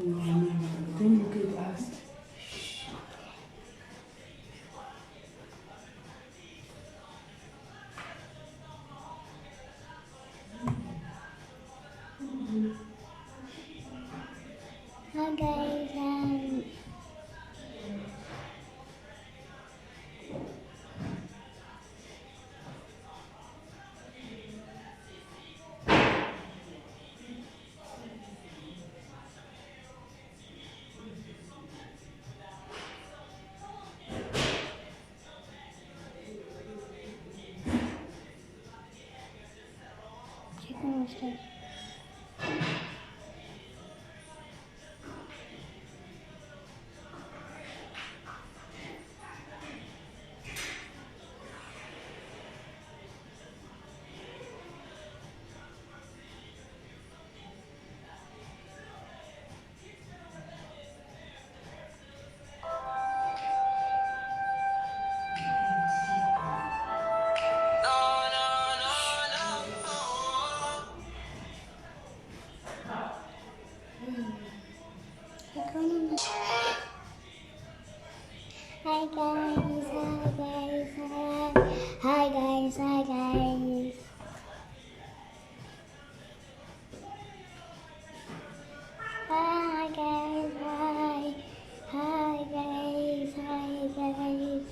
Then you could ask. Hi guys, chicken mustard. Hi guys, hi guys, hi guys, hi guys. Hi guys, hi guys, hi guys.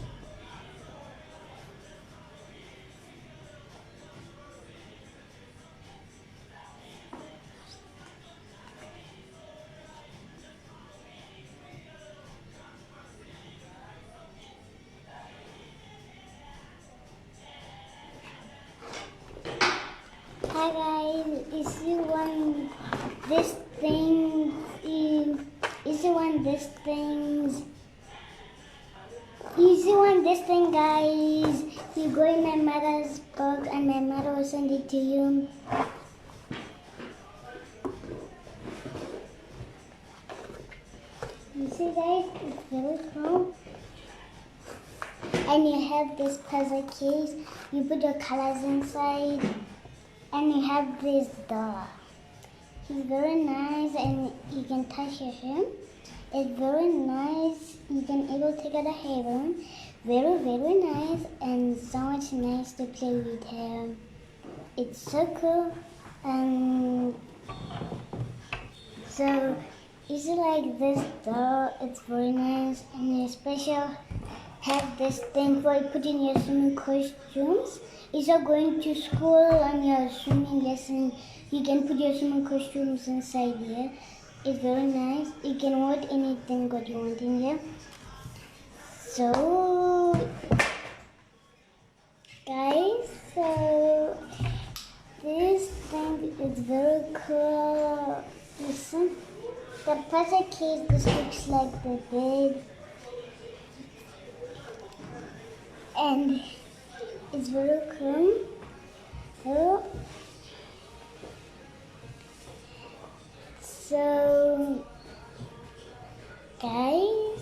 Hi guys, is you want this thing? Is you want this things? Is you want this thing, guys? You go in my mother's book, and my mother will send it to you. You see, guys, it's very cool. And you have this puzzle case. You put your colors inside, and you have this doll. He's very nice, and you can touch him. It's very nice. You can able to get a hair. Very, very nice, and so much nice to play with him. It's so cool. So is it like this doll? It's very nice, and you special have this thing for putting your swimming costumes. If you're going to school on your swimming lesson, you can put your swimming costumes inside here. It's very nice. You can want anything that you want in here. So, guys, so this thing is very cool. Listen, the puzzle case, this looks like the bed. And it's very cool. So, guys,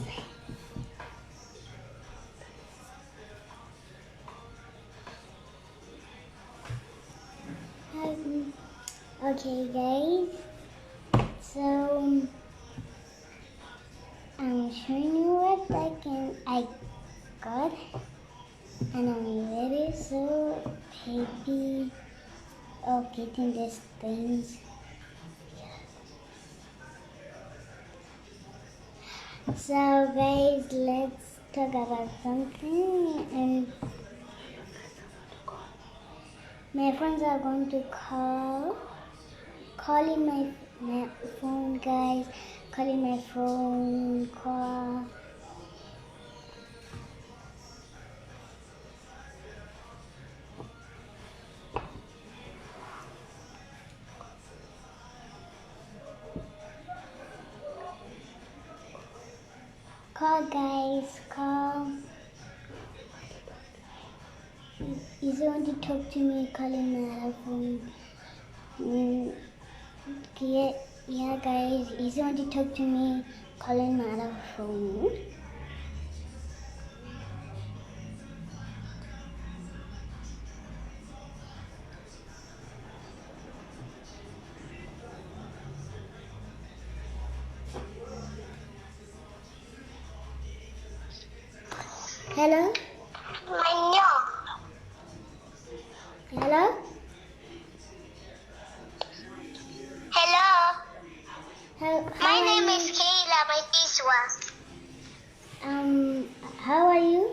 okay, guys. So, I'm showing you what I got. And I'm very so happy of getting these things. So guys, let's talk about something. And my friends are going to calling my phone, guys. Calling my phone, call. Call, guys, call. He's going to talk to me, calling my phone. Yeah, guys, he's going to talk to me, calling my phone. Hello? Hello? Hello. How My are name you? is Kayla, my Tiswa. How are you?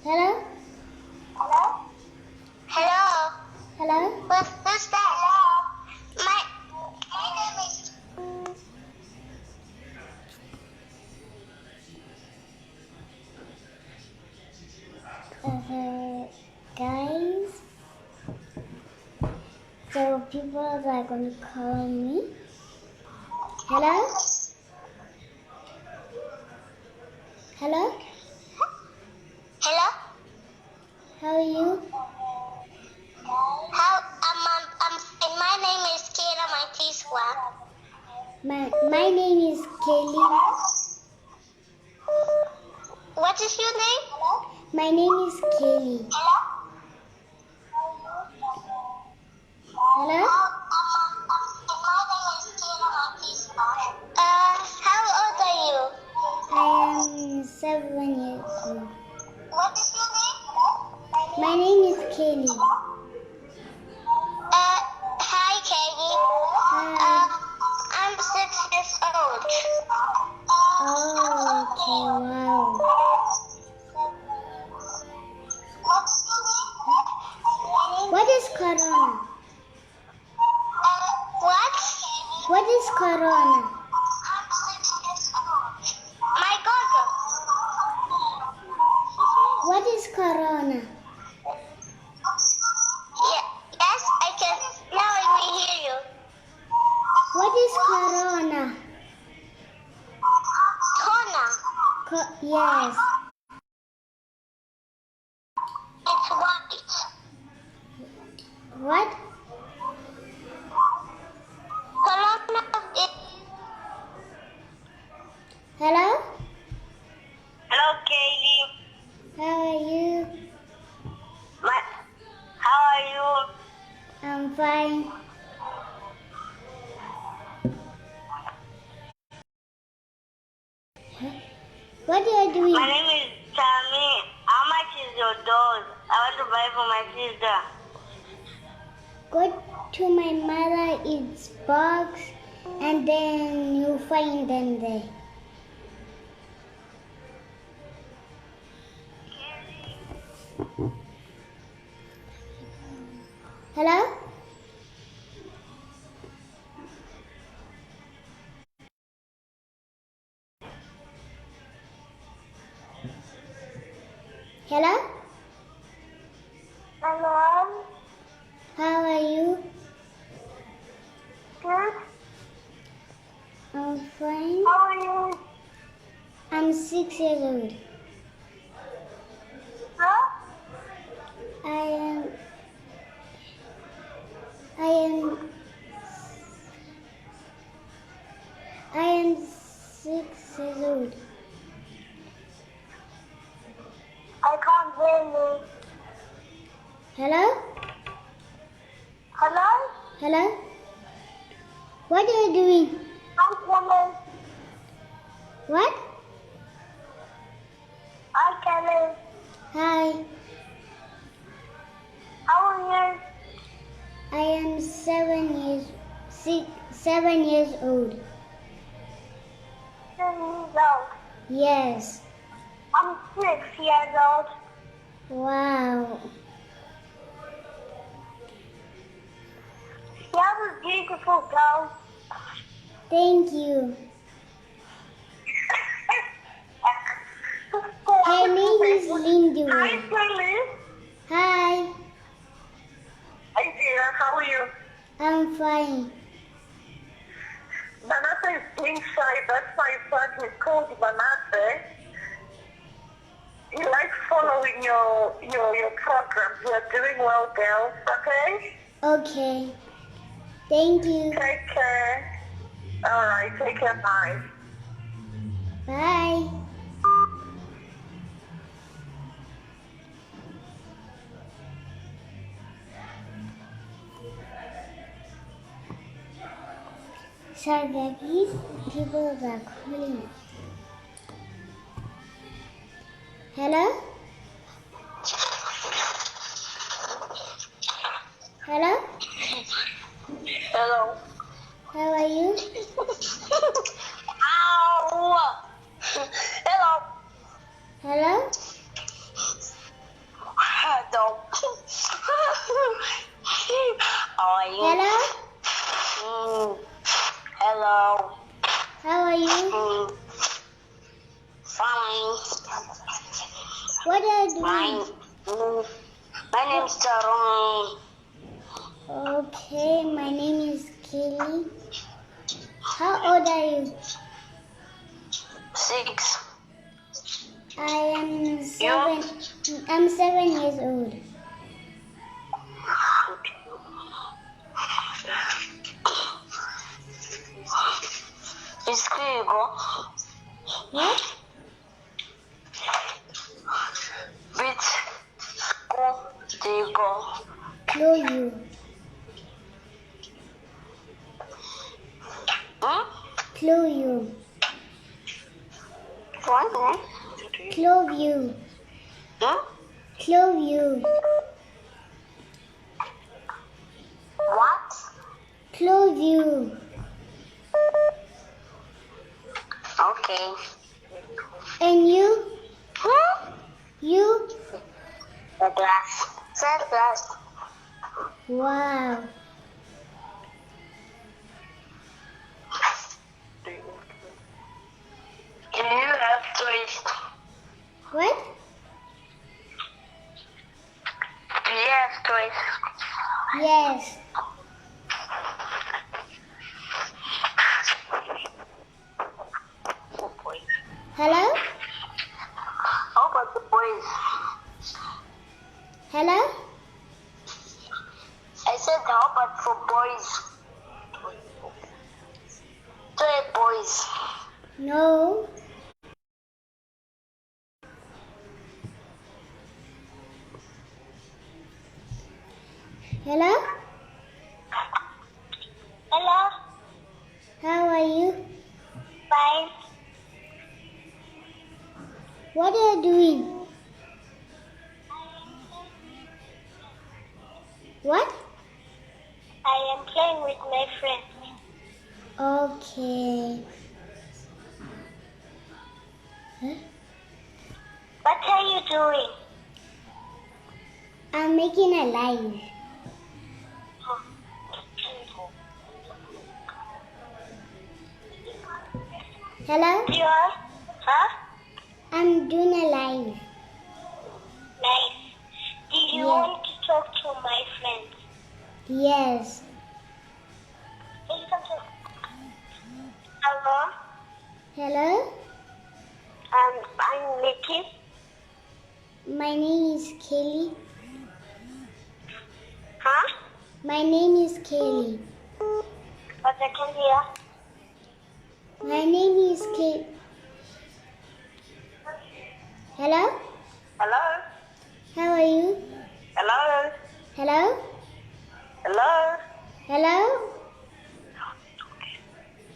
Hello? Hello. Hello? Who's that? My name is. Guys, so people are going to call me. Hello? Hello? Hello. How are you? And my name is Kayla, my Tiswa. My name is Kelly. What is your name? My name is Kelly. Hello? How old are you? I am 7 years old. What is your name? My name is Kelly. Hi, Kaylee. Hi. I'm 6 years old. Oh, okay, wow. What is corona? What? What is corona? My God. What is corona? Yes, I can. Now I may hear you. What is corona? Kona. Yes. It's white. What? Corona is. Hello? Hello, Kaylee. How are you? How are you? I'm fine. What are you doing? My name is Tammy. How much is your dose? I want to buy for my sister. Go to my mother, it's box, and then you find them there. Hello? Hello? Hello. How are you? Good. I'm fine. How are you? I'm 6 years old. Huh? I am I am I am 6 years old. I can't hear you. Hello? Hello? Hello? What are you doing? I'm coming. What? I'm coming. Hi. How are you? I am 7 years old. 7 years old. Yes. I'm 6 years old. Wow. You have a beautiful girl. Thank you. Her name is Lindy. Hi, Kelly. Hi. Hi, dear. How are you? I'm fine. Manasa is inside. That's my son. He's called Manasa. He likes following your programs. You're doing well, girls. Okay? Okay. Thank you. Take care. All right. Take care. Bye. Bye. So, these people are calling. Hello? Hello? Hello. How are you? Ow! Hello. Hello? Hello. How are you? Hello? Hello. How are you? Fine. What are you doing? My name's Tyrone. Okay, my name is Kelly. How old are you? 6. I am 7. I'm 7 years old. Which school you go? What? Which school do you go? Clue you. Hmm? Clue you. What? Clue you. Hmm? Clue you. What? Clue you. Okay. And you? Hmm? You? Third class. Third class. Wow. Do you have toys? What? Do you have toys? Yes. Hello? How about the boys? Hello? I said how about for boys? Toy boys. No. Hello? Hello. How are you? Fine. What are you doing? What? I am playing with my friends. Okay. Huh? What are you doing? I'm making a live. Hello? You are? Huh? I'm doing a live. Nice. Do you Yeah. want to talk to my friends? Yes. Hello. Hello? I'm Nikki. My name is Kelly. Huh? My name is Kelly. But I can hear. My name is Kelly. Hello? Hello. How are you? Hello. Hello? Hello. Hello?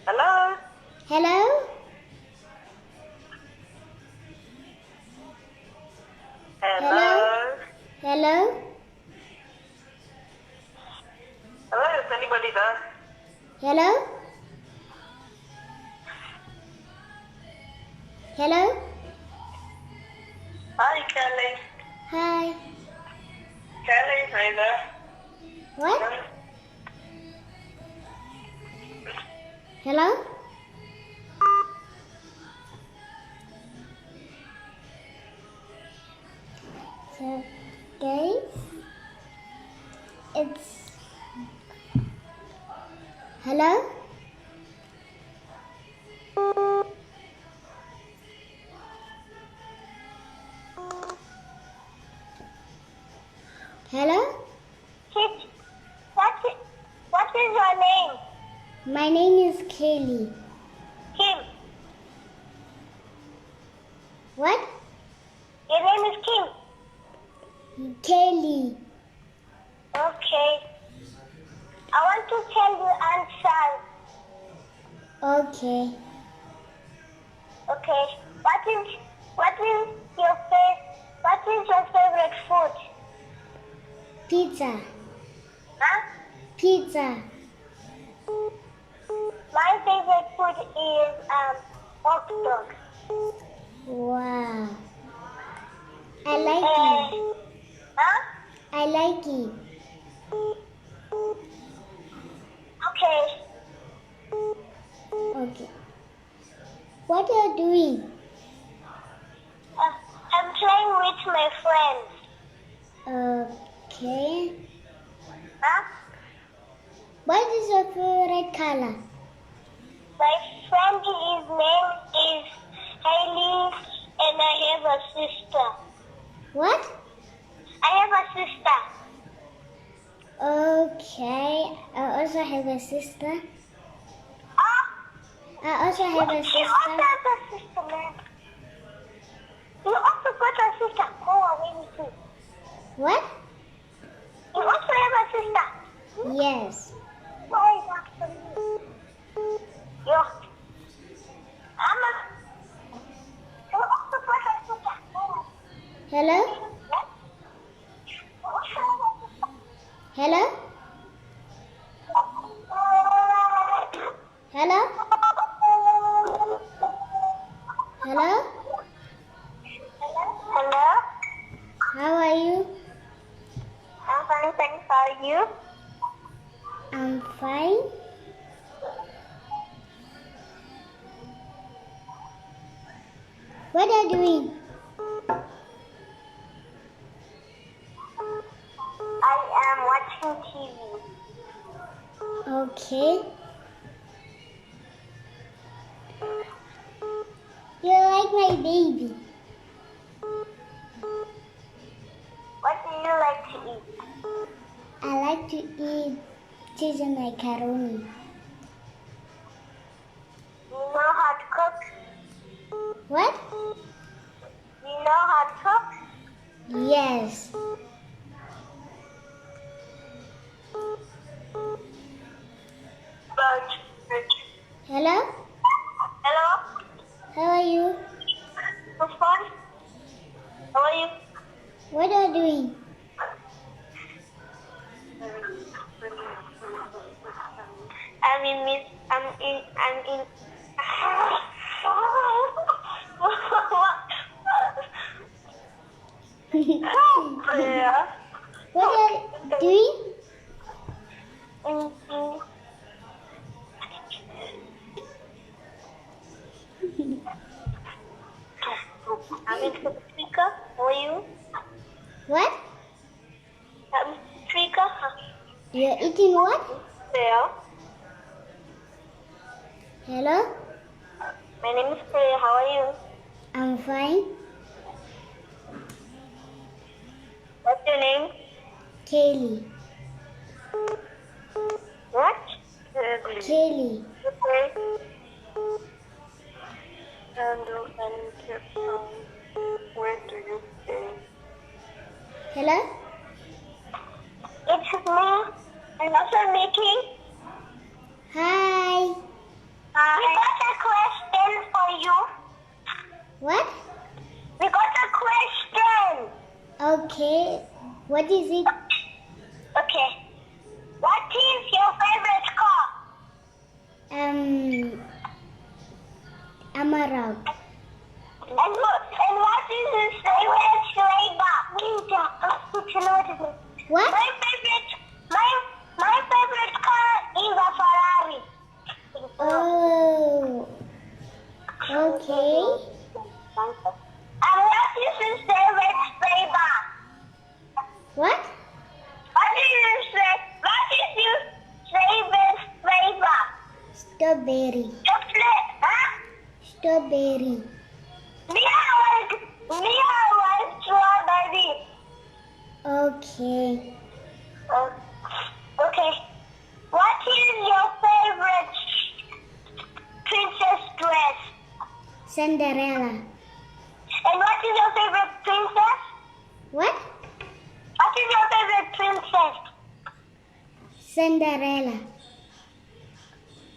Hello. Hello? Hello. Hello? Hello. Is anybody there? Hello? Hello? Hi, Kelly. Hi. Kelly, are you there? What? Hello? So, guys, it's... Hello? Hello? What is your name? My name is Kelly. Kim. What? Your name is Kim. Kelly. Okay. I want to tell you answer. Okay. Okay. What is What is your favorite food? Pizza. Huh? Pizza. My favorite food is hot dog. Wow. I like it. Huh? I like it. Okay. Okay. What are you doing? I'm playing with my friends. Okay. Huh? What is your favorite color? My friend's name is Hailey, and I have a sister. What? I have a sister. Okay. I also have a sister. Oh, I also have a she also sister. has a sister, man. You also got a sister. Go away with you. What? You also have a sister. Yes. Why is that for me? Yo. You also got a sister. Hello? Hello? Hello? Hello? Hello? How are you? I'm fine, thanks. How are you? I'm fine. What are you doing? I am watching TV. Okay. You like my baby? What do you like to eat? I like to eat cheese and macaroni. Do you know how to cook? What? Do you know how to cook? Yes. Hello? Hello? How are you? I'm fine. How are you? What are you doing? I'm in. Yeah. What are you doing? I'm in Africa. How are you? What? I'm in Africa. You're eating what? There. Hello? My name is Priya. How are you? I'm fine. What's your name? Kaylee. What? Kaylee. Okay. Where do you stay? Hello? It's me. I'm also Mickey. Hi. We got a question for you. What? We got a question. Okay. What is it? Okay. What is your favorite car? Amarok. And what is your favorite flavor? What? My favorite car is a Ferrari. Oh. Okay. And what is your favorite flavor? What? What is your favorite flavor? Strawberry. Chocolate, huh? Strawberry. Me, I want strawberry. Okay. Okay. What is your favorite princess dress? Cinderella. And what is your favorite princess? What? What is your favorite princess? Cinderella.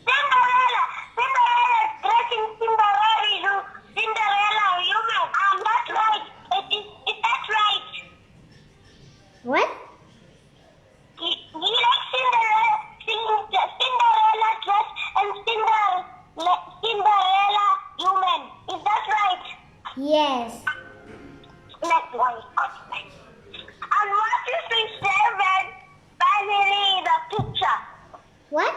Cinderella. Cinderella. Dressing Cinderella. You man. That's right. What? Do you like Cinderella dress and Cinderella human? Is that right? Yes. Next one. And what is your favorite family in the picture? What?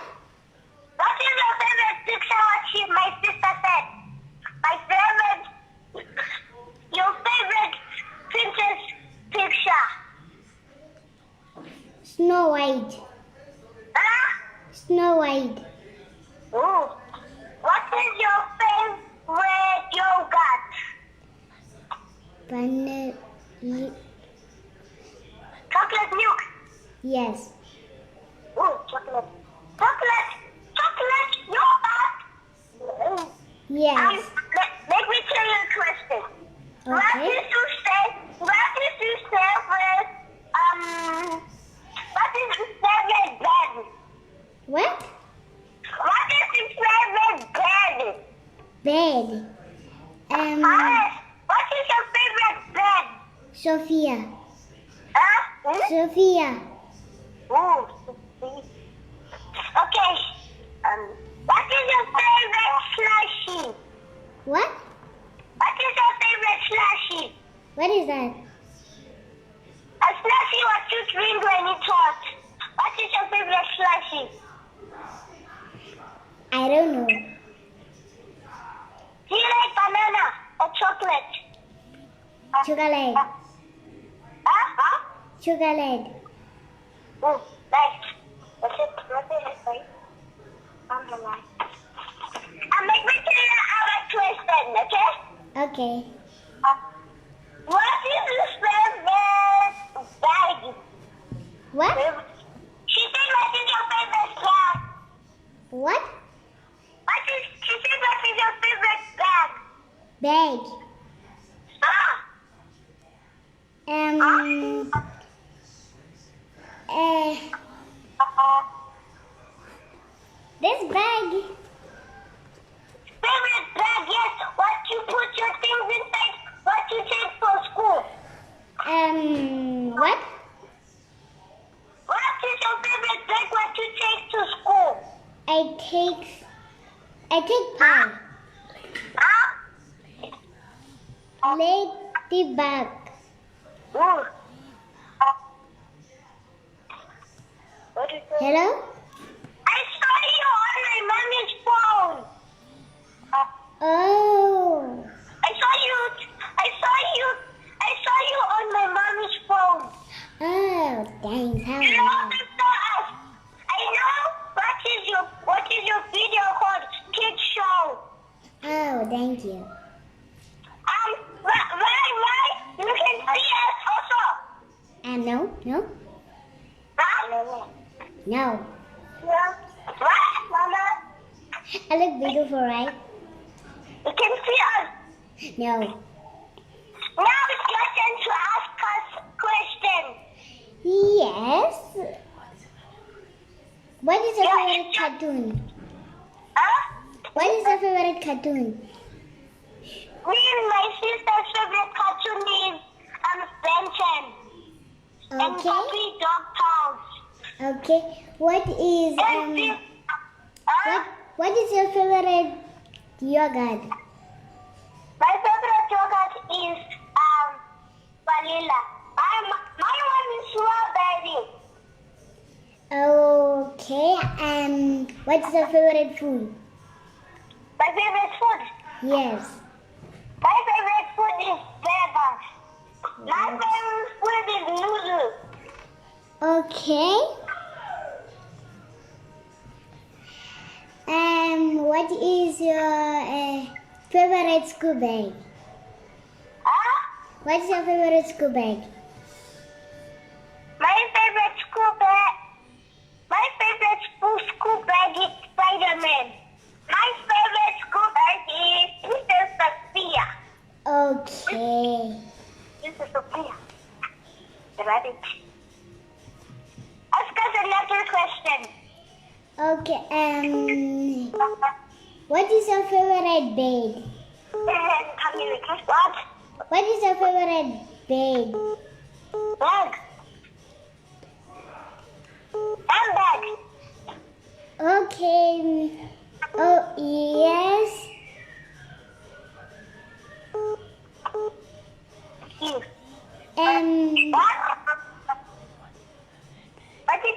What is your favorite picture? My sister said. Your favorite princess picture? Snow White. Huh? Snow White. Ooh. What is your favorite yogurt? Vanilla. Chocolate milk. Yes. Ooh, chocolate. Chocolate yogurt. Yes. Let me tell you a question. Okay. What is your favorite bed? What? What is your favorite bed? Bed. What is your favorite bed? Sophia. Huh? Sophia. Ooh. Okay. What is your favorite slushie? What? What is your favorite slushie? What is that? A slushie what you drink when it's hot. What is your favorite slushie? I don't know. Do you like banana or chocolate? Chocolate. Huh? Chocolate. Ooh, nice. What's it right? On the line. Make me tell you our question, okay? Okay. What is your favorite bag? What? She said what is your favorite bag? What? She said what is your favorite bag? Bag. This bag. Favorite bag, yes. What you put your things inside, what you take for school. What? What is your favorite bag, what you take to school? I take pie. Huh? Ladybug. Ooh. What is it? Hello? I saw you on my mommy's phone. Oh. I saw you on my mommy's phone. Oh, thanks. How You know, I know what is your video called? Kids show. Oh, thank you. Why? You can see us also. No. Huh? No. Yeah. What, Mama? I look beautiful, right? You can see us. No. Now it's your turn to ask us questions. Yes. What is your Yeah, favorite cartoon? Huh? What is your favorite cartoon? Me and my sister's favorite cartoon is Ben 10 and Okay. Puppy Dog Pound. Okay. What is what is your favorite yogurt? My favorite yogurt is vanilla. My one is strawberry. Okay. What's your favorite food? My favorite food. Yes. My favorite food is burgers. My favorite food is noodles. Okay. What is your favorite school bag? Huh? What's your favorite school bag? My favorite school bag is Spider-Man. My favorite school bag is Princess Sophia. Okay. Princess Sophia. Rabbit. Ask us another question. Okay. What is your favorite bed? What? What is your favorite bed? Bag.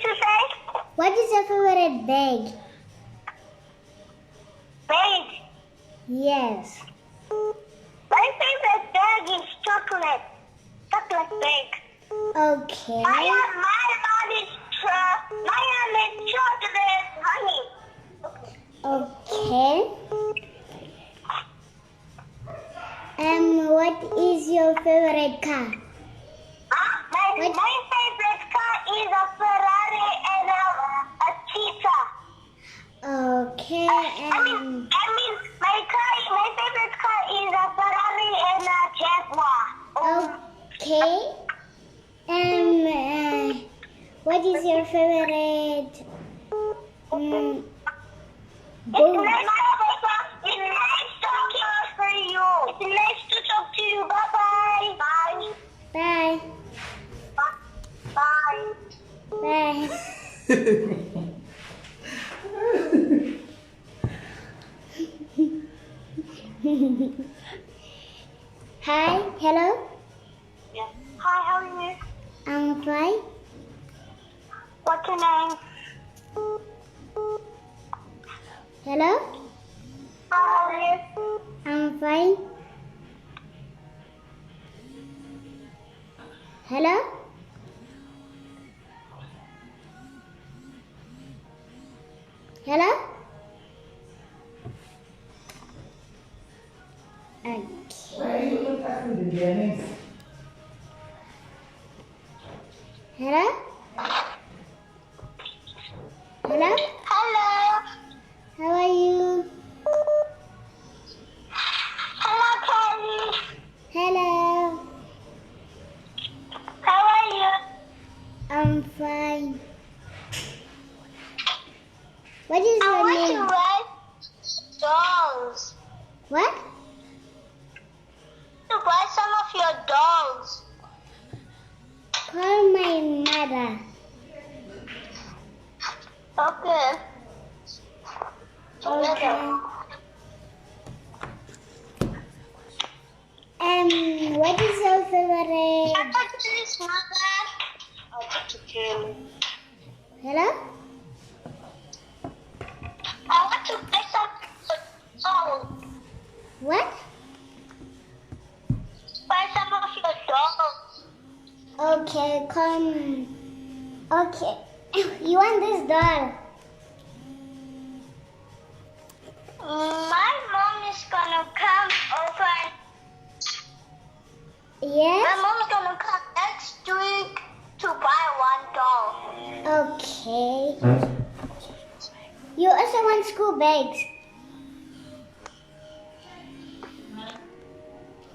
you say? What is your favorite bag? Bag. Yes. My favorite bag is chocolate. Chocolate bag. Okay. My mom is chocolate honey. Okay. What is your favorite car? My favorite car is a Ferrari and a cheetah. Okay. My favorite car is a Ferrari and a Jaguar. Okay. What is your favorite boat? It's nice talking for you. It's nice to talk to you. Bye-bye. Bye. Bye. Bye. Bye. Hi. Hello. Yeah. Hi, how are you? I'm fine. What's your name? Hello. How are you? I'm fine. Hello. Hello. Okay. Hello. Hello. Hello. How are you? Hello, Kelly. Hello. How are you? I'm fine. What is I your want to name? ride dolls. What? To buy some of your dolls. Call my mother. Okay. Okay. What is your favorite? I talk to his mother. I'll talk to Kelly. Hello? I want to play some dolls. What? Buy some of your dolls. Okay, come. Okay. You want this doll? My mom is gonna come over. Yes? My mom is gonna come next week to buy one doll. Okay. You also want school bags?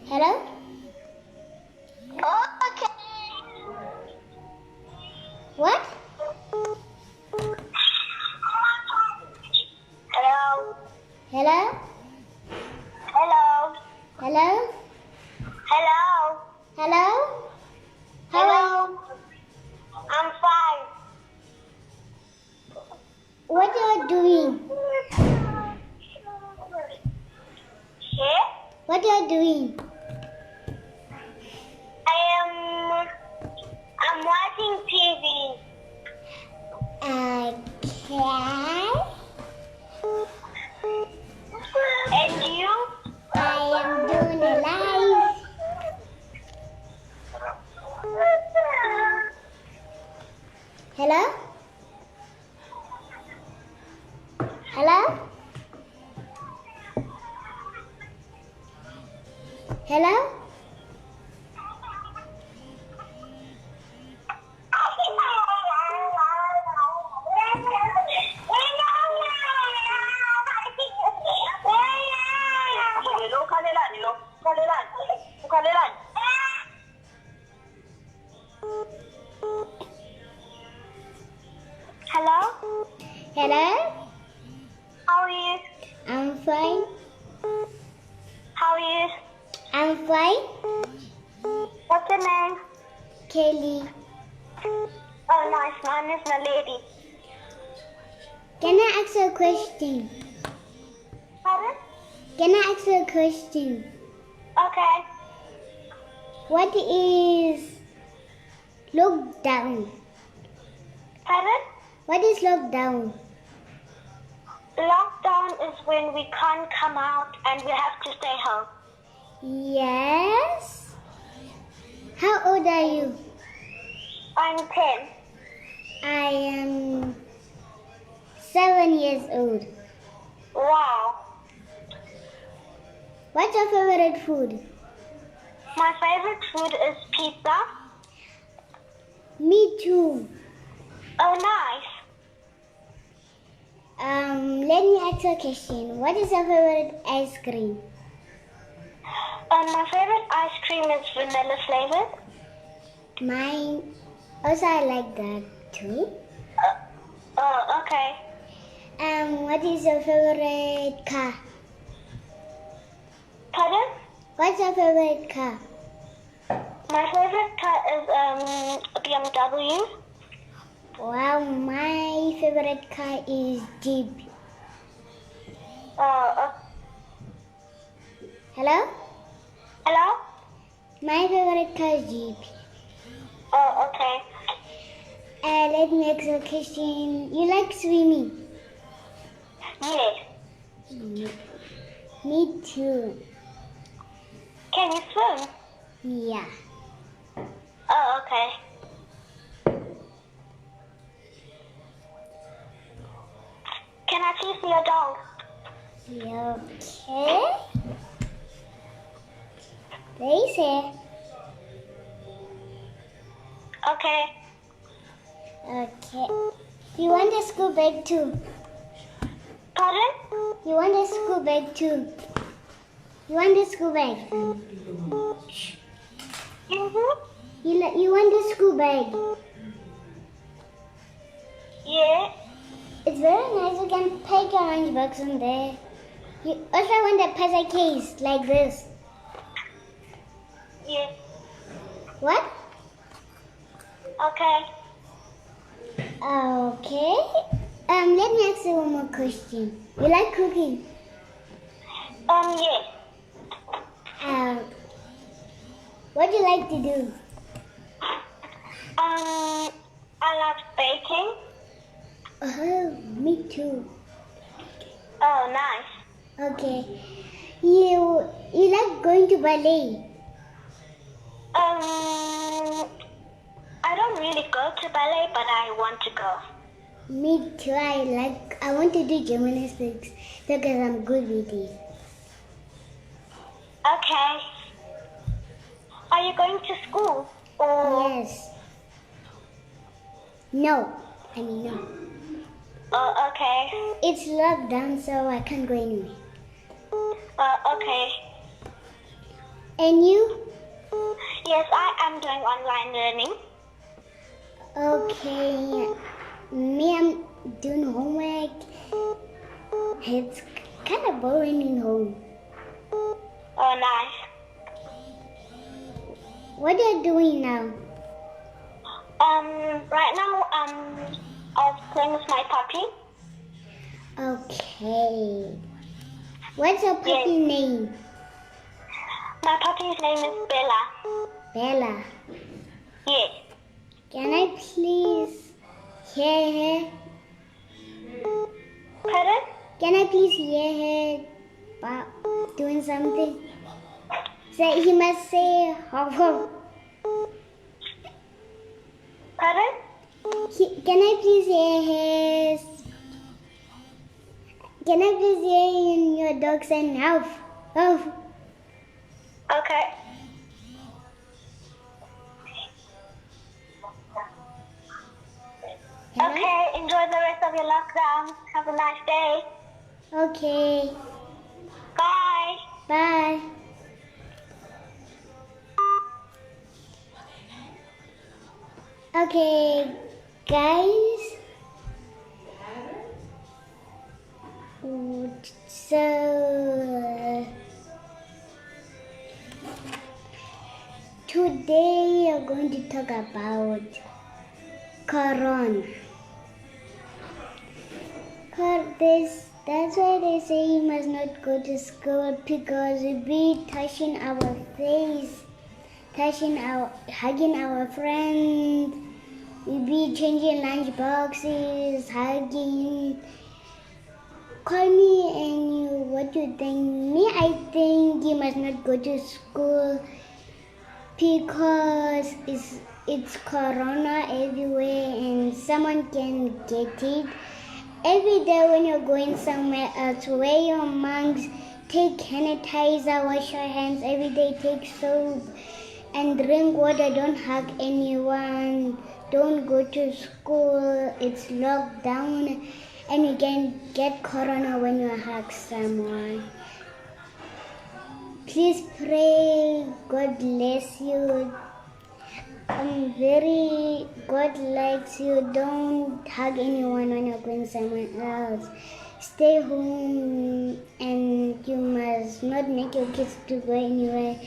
Hello? Okay. What? Hello. Hello? Hello. Hello? Hello. Hello? How are you? I'm fine. What are you doing? Yeah? What are you doing? I'm watching TV. Okay. And you? I am doing a live. Hello? Hello? Hello? Hello? Hello? How are you? I'm fine. How are you? I'm fine. What's your name? Kelly. Oh, nice. Mine is Melody. Can I ask you a question? Pardon? Can I ask you a question? Okay. What is look down? Pardon? What is lockdown? Lockdown is when we can't come out and we have to stay home. Yes. How old are you? I'm 10. I am 7 years old. Wow. What's your favorite food? My favorite food is pizza. Me too. Oh, nice. Let me ask you a question. What is your favorite ice cream? My favorite ice cream is vanilla flavored. Mine also I like that too. Oh, okay. What is your favorite car? Pardon? What's your favorite car? My favorite car is a BMW. Wow, my favorite car is Jeep. Hello? Hello? My favorite car is Jeep. Oh, okay. Let me ask you a question. You like swimming? Yes. Me too. Can you swim? Yeah. Oh, okay. Can I please see your dog? Okay. They say. Okay. Okay. You want a school bag too? Pardon? You want a school bag too? You want a school bag? Mm-hmm. You want a school bag? Yeah. It's very nice. You can pack your lunch box in there. You also want a puzzle case like this. Yeah. What? Okay. Okay. Let me ask you one more question. You like cooking? Yeah. What do you like to do? I love baking. Oh, me too. Oh, nice. Okay. You like going to ballet? I don't really go to ballet, but I want to go. Me too. I want to do gymnastics because I'm good with it. Okay. Are you going to school? Or... Yes. No. No. Oh, okay. It's lockdown, so I can't go anywhere. Okay. And you? Yes, I am doing online learning. Okay. Me, I'm doing homework. It's kind of boring in home. Oh, nice. What are you doing now? Right now, I was playing with my puppy. Okay. What's your puppy name? My puppy's name is Bella. Bella. Yes. Can I please hear her? Pardon? Can I please hear her doing something? Say he must say ho. Pardon? Can I please hear his? Can I please hear your dog say no? Oh. Okay. Hello? Okay, enjoy the rest of your lockdown. Have a nice day. Okay. Bye. Bye. Okay, guys. So today we are going to talk about Corona. That's why they say you must not go to school because we'll be touching our face, hugging our friends. We'll be changing lunch boxes, hugging. Call me and what you think. Me, I think you must not go to school because it's corona everywhere and someone can get it. Every day when you're going somewhere else, wear your masks, take sanitizer, wash your hands every day, take soap and drink water. Don't hug anyone. Don't go to school. It's locked down and you can get corona when you hug someone. Please pray. God bless you. God likes you. Don't hug anyone when you're going somewhere else. Stay home and you must not make your kids to go anywhere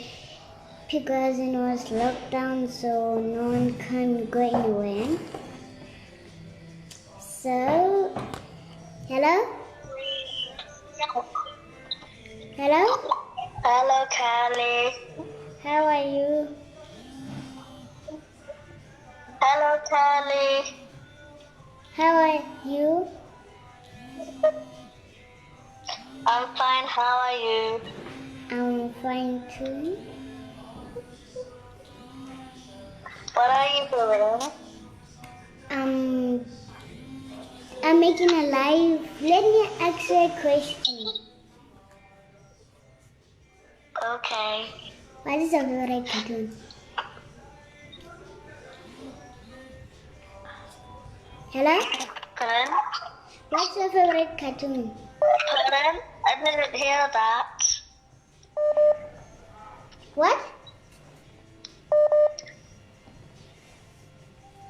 because it's locked down, so no one can go anywhere. So, hello? Hello? Hello, Callie. How are you? Hello, Callie. How are you? I'm fine. How are you? I'm fine too. What are you doing? I'm making a live. Let me ask you a question. Okay. What is your favorite cartoon? Hello? Pardon? What's your favorite cartoon? Pardon? I didn't hear that. What?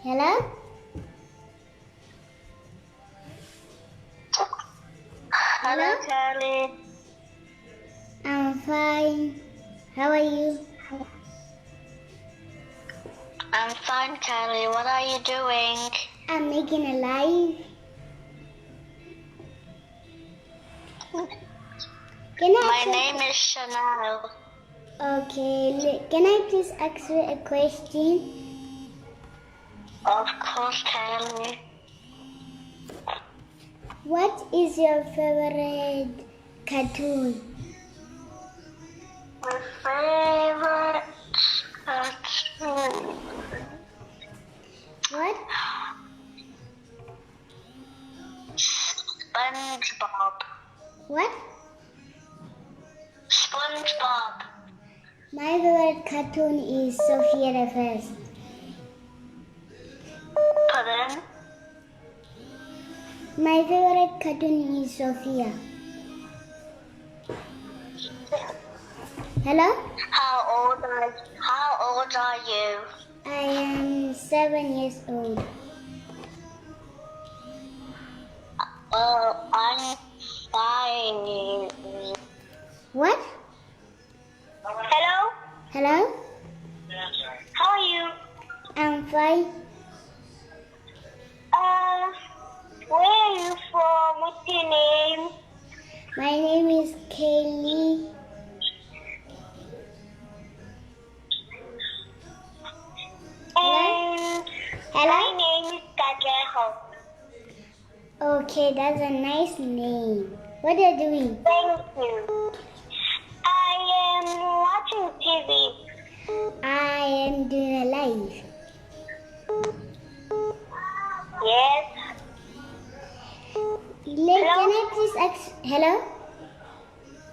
Hello? Hello, Callie. I'm fine. How are you? I'm fine, Callie. What are you doing? I'm making a live. My name is Chanel. Okay. Can I please ask you a question? Of course, Callie. What is your favorite cartoon? My favorite cartoon. What? SpongeBob. What? SpongeBob. My favorite cartoon is Sophia the First. Pardon? My favorite cartoon is Sophia. Hello? How old are you? I am 7 years old. I'm fine. What? Hello? Hello? How are you? I'm fine. Where are you from? What's your name? My name is Kaylee. And Hello? my name is Kajeho. Okay, that's a nice name. What are you doing? Thank you. I am watching TV. I am doing a live. Yes. Can I please ask? Hello?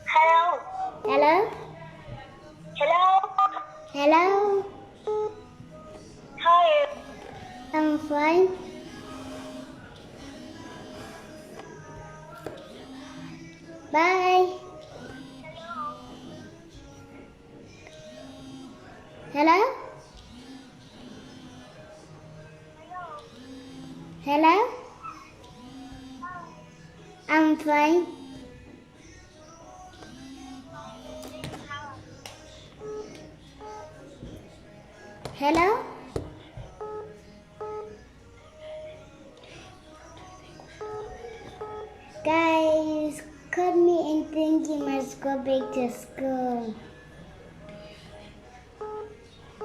Hello. Hello? Hello. Hello? How are you? I'm fine. Bye. Hello? Hello? I'm fine. Hello? Guys, call me and think you must go back to school.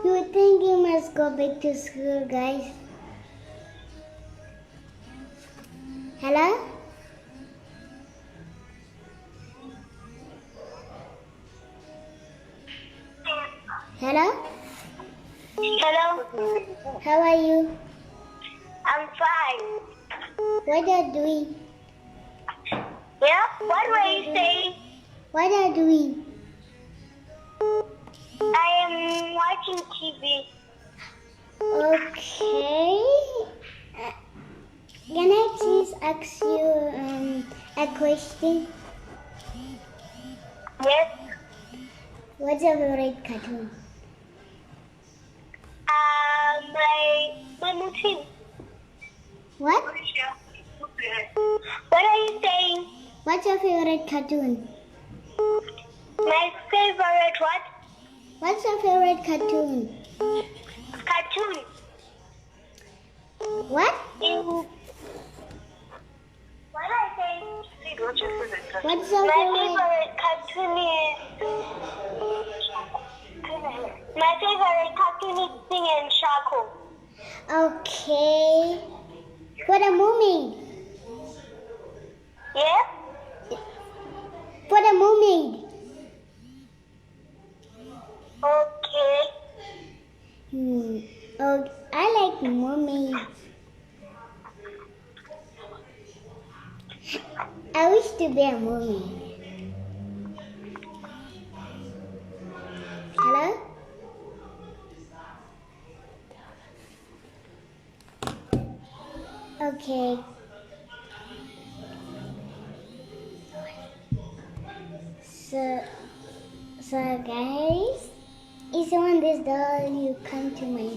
You think you must go back to school, guys? Hello? Hello? Hello? How are you? I'm fine. What are you doing? Yeah? What were you saying? What are you doing? I am watching TV. Okay. Can I please ask you a question? Yes? What's your favorite cartoon? My routine. What? What are you saying? What's your favorite cartoon? My favorite what? What's your favorite cartoon? Cartoon. What? What are you saying? What's your My favorite? favorite cartoon is... My favorite cartoon is Sing and Shaco. Okay. For the mermaid. Yeah? For the mermaid. Okay. Oh, I like mermaids. I wish to be a mermaid. Hello? Okay. So guys, if you want this doll, you come to my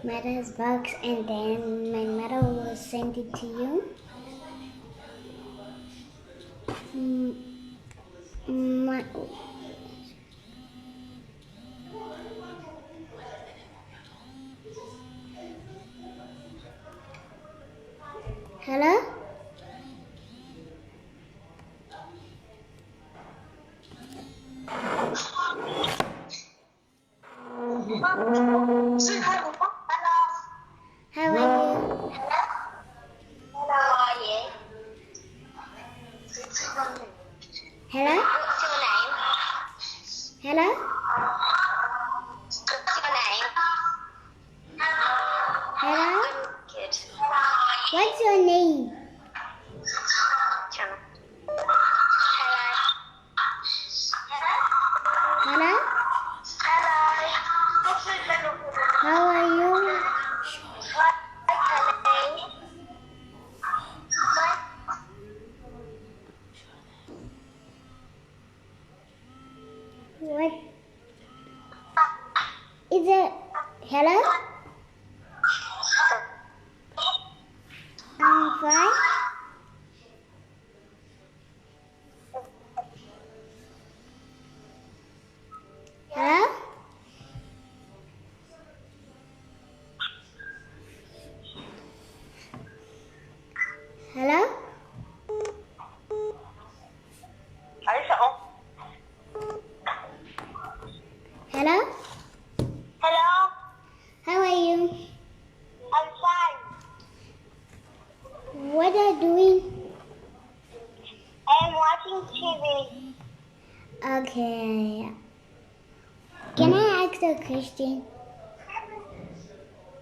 mother's box and then my mother will send it to you. My, hello? How are you? Hello? What's your name? Hello? What's your name? Hello? Good. What's your name? Hello. Hello? Hello. How are you? What is it? Hello? I'm fine. Hello? Hello? Hello? Hello. How are you? I'm fine. What are you doing? I'm watching TV. Okay. Can I ask a question?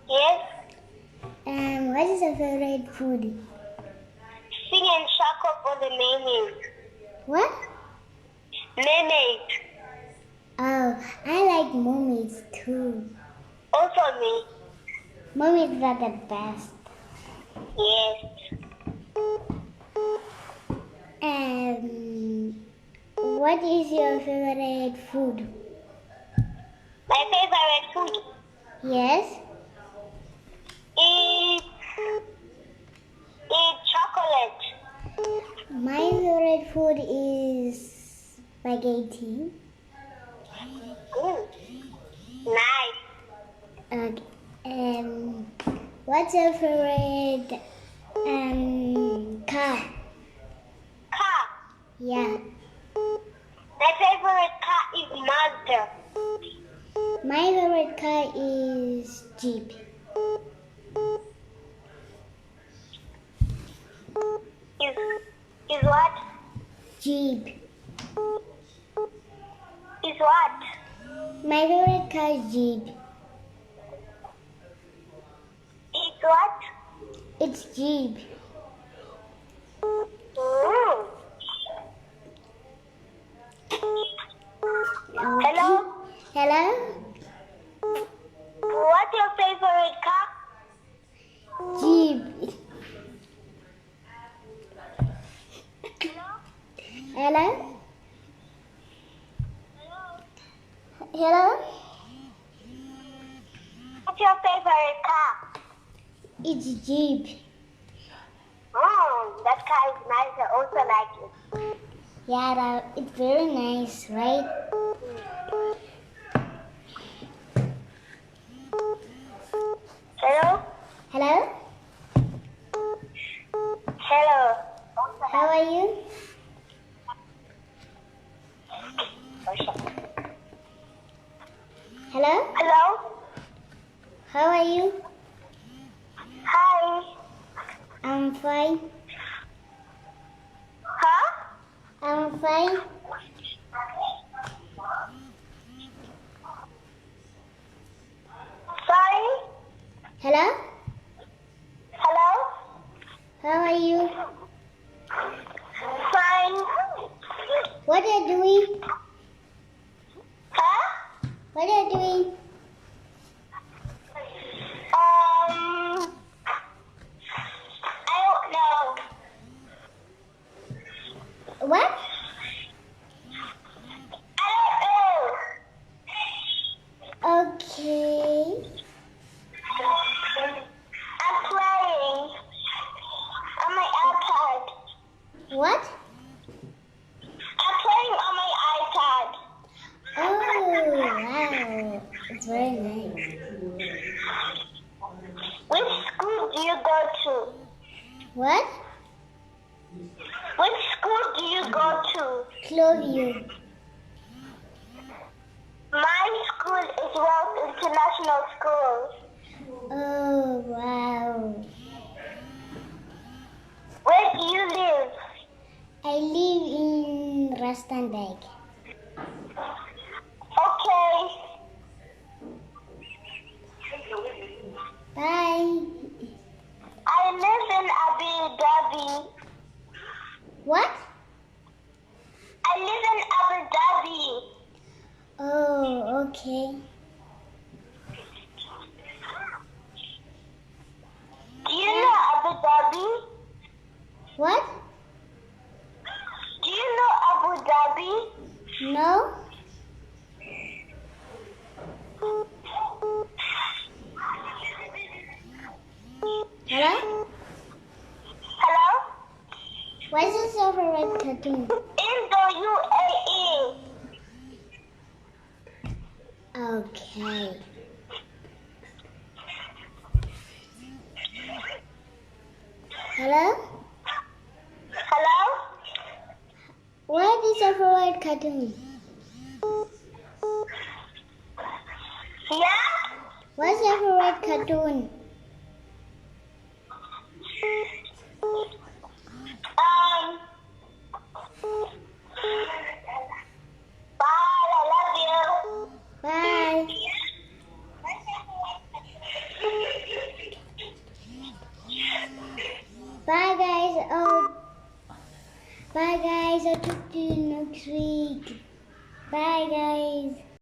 Yes? What is your favorite food? Sing and Shaco for the mermaid. What? Mermaid. Oh, I like mermaids too. Also me. Mermaids are the best. Yes. What is your favorite food? My favorite food Yes? is chocolate. My favorite food is spaghetti. Nice. What's your favorite car? Car. Yeah. My favorite car is Mazda. My favorite car is Jeep. Jeep. Is what? My favorite car is Jeep. Is what? It's Jeep. Mm. Okay. Hello? Hello? What's your favorite car? Jeep. Hello? Hello? What's your favorite car? It's Jeep. That car is nice. I also like it. Yeah, it's very nice, right? Hello? Hello? Hello. How are you? Hello? Hello? How are you? Hi. I'm fine. Huh? I'm fine. Sorry? Hello? Hello? How are you? Fine. What are you doing? Huh? What are you doing? I don't know. What? I don't know. Okay. I'm playing on my iPad. What? I'm playing on my iPad. Oh, wow. It's very nice. Which school do you go to? What? Which school do you go to? Clovey. My school is World International School. Oh, wow. Where do you live? I live in Rustenburg. Okay. Bye. I live in Abu Dhabi. What? I live in Abu Dhabi. Oh, okay. Do you know Abu Dhabi? What? Do you know Abu Dhabi? No? Hello? Hello? Why is this your favorite cartoon? In the UAE. Okay. Hello? Hello? What is your favorite cartoon? Yeah? What's your favorite cartoon? Bye, I love you. Bye. Bye, guys. Oh, bye, guys. I'll talk to you next week. Bye, guys.